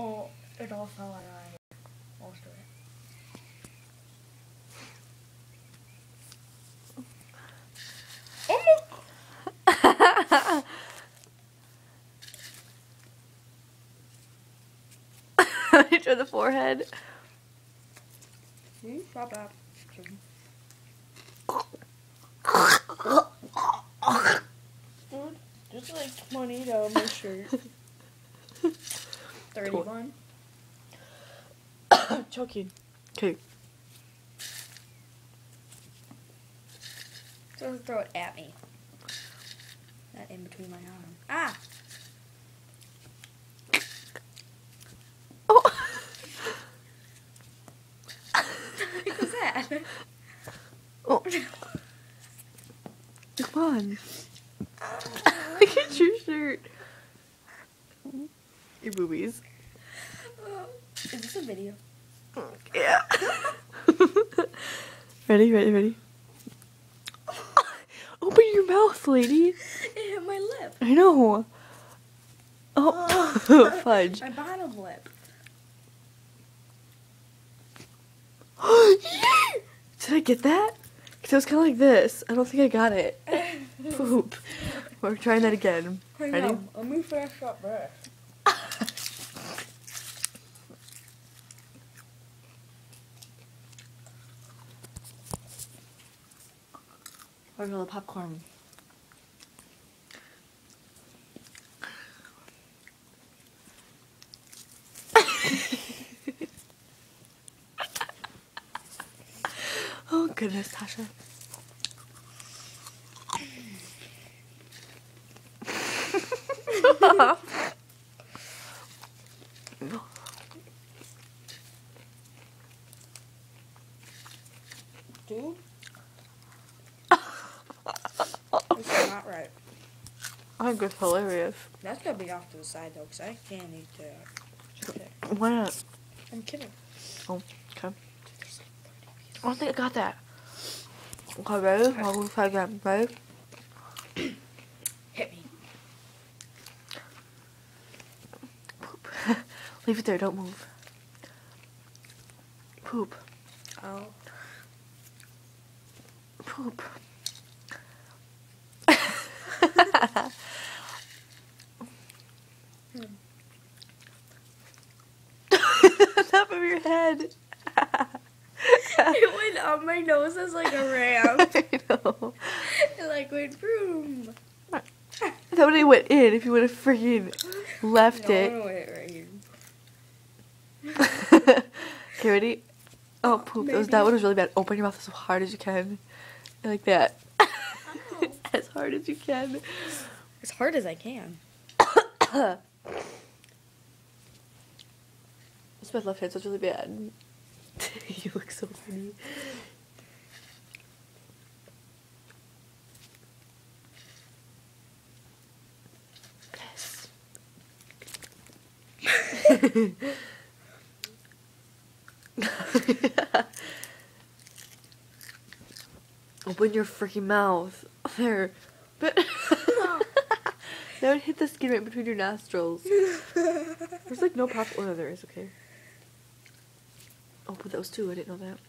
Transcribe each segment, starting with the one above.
Oh, it all fell out of my hair. Most of it. To the forehead. See? Stop that. Dude, just like $20 on my shirt. 31. Choking. Okay. Just throw it at me. Not in between my arm. Ah! Oh. What was that? Oh. Come on. Look at your shirt. Your boobies. Is this a video? Yeah. Ready? Open your mouth, lady. It hit my lip. I know. Oh, fudge. My bottom lip. Did I get that? Because it was kind of like this. I don't think I got it. Poop. We're trying that again. Ready? Let me finish up this. Where's all the popcorn? Oh goodness, Tasha. Dude? This is not right. I think it's hilarious. That's gonna be off to the side though, because I can't eat that. Okay. Why not? I'm kidding. Oh, okay. I don't think I got that. Okay, ready? I'll go try again. Ready? Hit me. Poop. Leave it there, don't move. Poop. Oh. Poop. Top of your head. It went up my nose as like a ramp. I know. It like went boom. That would have went in if you would have freaking left No, it. I went right here. Okay, ready? Oh, poop. That one was really bad. Open your mouth as hard as you can. Like that. As hard as you can. As hard as I can. It's my left hand, so it's really bad. You look so funny. Open your freaking mouth. There. But that would hit the skin right between your nostrils. There's like no pop. Oh, no, there is. Okay. Oh, but that was two. I didn't know that.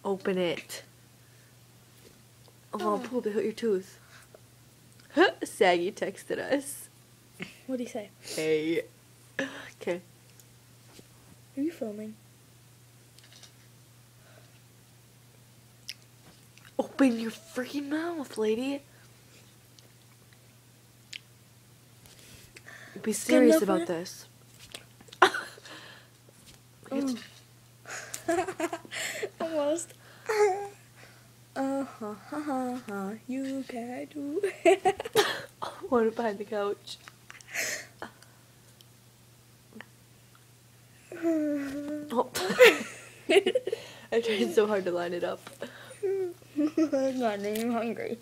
Open it. Oh, poop. It hit your tooth. Saggy texted us. What'd he say? Hey. Okay. Are you filming? Open your freaking mouth, lady. Be serious about this. Almost. You can do. Want it behind the couch. Oh. I tried so hard to line it up. I'm not even hungry.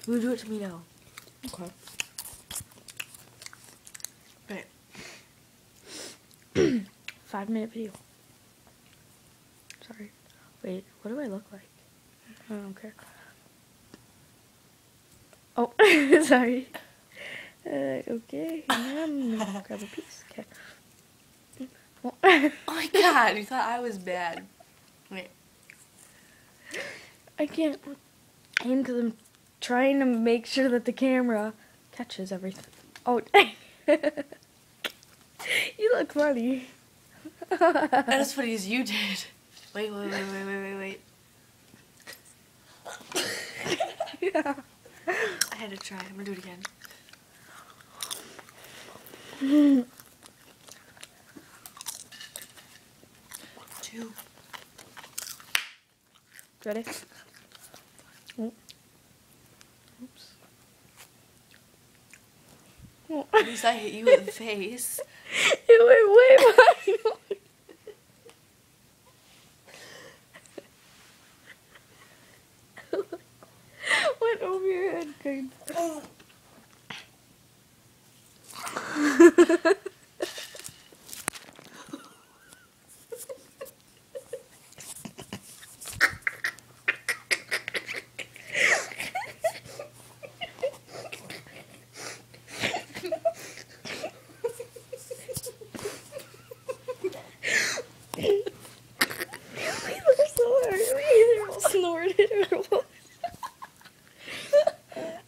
You do it to me now. Okay. Right. 5-minute video. Sorry. Wait, what do I look like? I don't care. Oh, sorry. Okay, grab a piece. Okay. Oh my god, you thought I was bad. Wait. I can't aim because I'm trying to make sure that the camera catches everything. Oh, you look funny. Not as funny as you did. Wait. Yeah. I had to try. I'm gonna do it again. Two. Ready? Oh. Oops. Oh. At least I hit you in the face. It went way behind. Went over your head, kind. Snorted or what?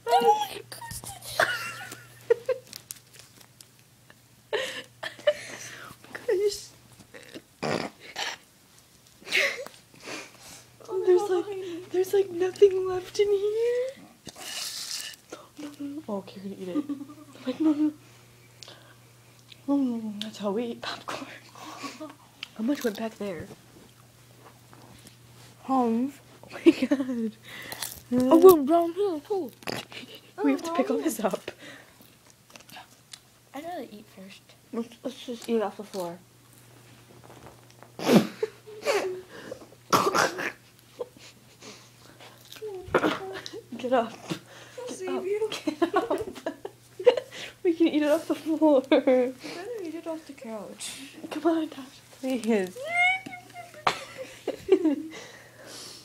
Oh my gosh. There's like nothing left in here. No. Oh, okay, you're gonna eat it. I'm like, no. That's how we eat popcorn. How much went back there? Oh my god. Oh, well, down here too. We have to pick all this up. I'd rather eat first. Let's just eat off the floor. Get up. Get up. We can eat it off the floor. I'd rather eat it off the couch. Come on, Tasha, please.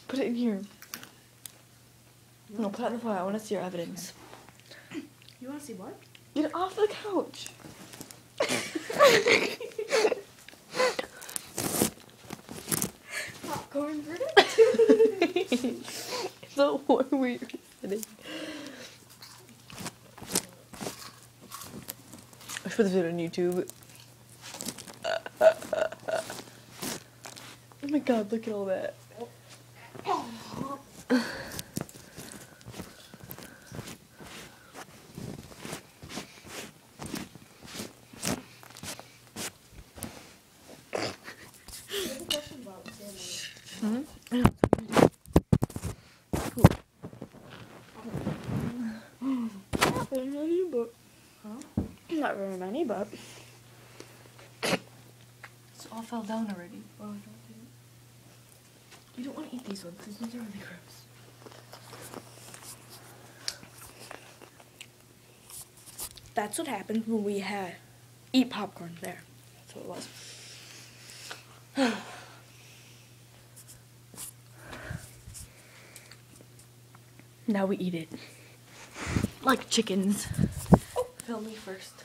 Put it in here. No, put it on the floor. I want to see your evidence. You want to see what? Get it off the couch. Popcorn for it? So what were you sitting? I should put this video on YouTube. Oh my god, look at all that. I know. Not very many, but not very many, but It all fell down already. oh, you don't want to eat these ones. These ones are really gross. That's what happens when we eat popcorn there. That's what it was. Now we eat it like chickens. Film me first.